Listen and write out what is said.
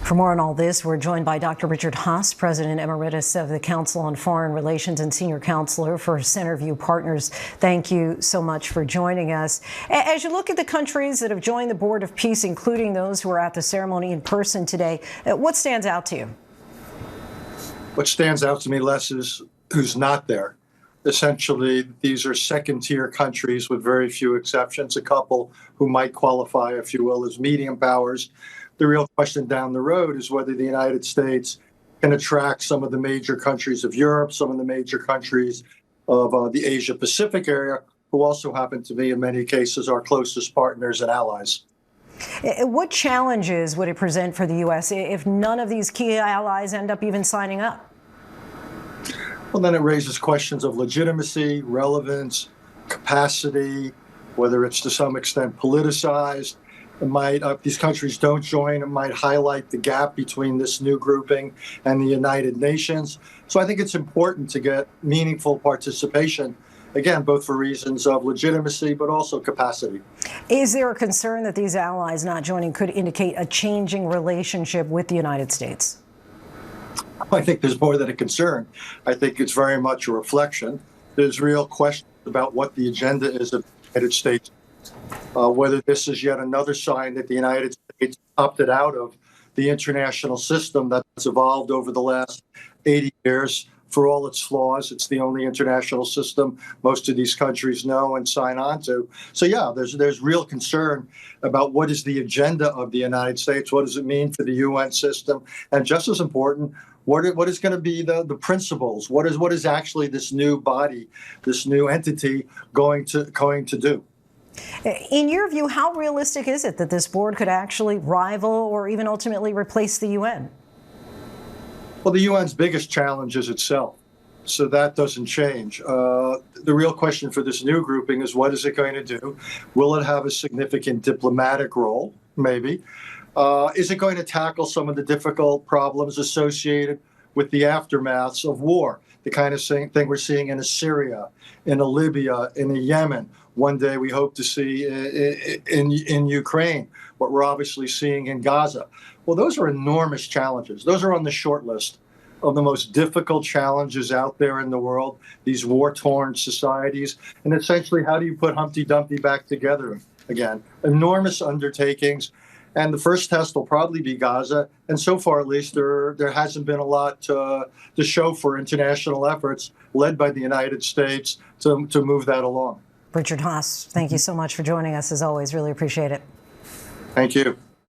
For more on all this, we're joined by Dr. Richard Haass, President Emeritus of the Council on Foreign Relations and Senior Counselor for Centerview Partners. Thank you so much for joining us. As you look at the countries that have joined the Board of Peace, including those who are at the ceremony in person today, what stands out to you? What stands out to me less is who's not there. Essentially, these are second-tier countries with very few exceptions, a couple who might qualify, if you will, as medium powers. The real question down the road is whether the United States can attract some of the major countries of Europe, some of the major countries of the Asia-Pacific area, who also happen to be, in many cases, our closest partners and allies. What challenges would it present for the U.S. if none of these key allies end up even signing up? Well, then it raises questions of legitimacy, relevance, capacity, whether it's to some extent politicized. It might, if these countries don't join, it might highlight the gap between this new grouping and the United Nations. So I think it's important to get meaningful participation, again, both for reasons of legitimacy, but also capacity. Is there a concern that these allies not joining could indicate a changing relationship with the United States? I think there's more than a concern. I think it's very much a reflection. There's real questions about what the agenda is of the United States. Whether this is yet another sign that the United States opted out of the international system that's evolved over the last 80 years. For all its flaws, it's the only international system most of these countries know and sign on to. So, yeah, there's real concern about what is the agenda of the United States, what does it mean for the UN system, and just as important, what is going to be the principles? What is actually this new body, this new entity going to do? In your view, how realistic is it that this board could actually rival or even ultimately replace the UN? Well, the UN's biggest challenge is itself, so that doesn't change. The real question for this new grouping is what is it going to do? Will it have a significant diplomatic role? Maybe. Is it going to tackle some of the difficult problems associated with the aftermaths of war? The kind of thing we're seeing in Syria, in Libya, in Yemen. One day we hope to see in Ukraine, what we're obviously seeing in Gaza. Well, those are enormous challenges. Those are on the short list of the most difficult challenges out there in the world, these war-torn societies. And essentially, how do you put Humpty Dumpty back together again? Enormous undertakings. And the first test will probably be Gaza. And so far, at least, there hasn't been a lot to show for international efforts led by the United States to move that along. Richard Haass, thank you so much for joining us, as always. Really appreciate it. Thank you.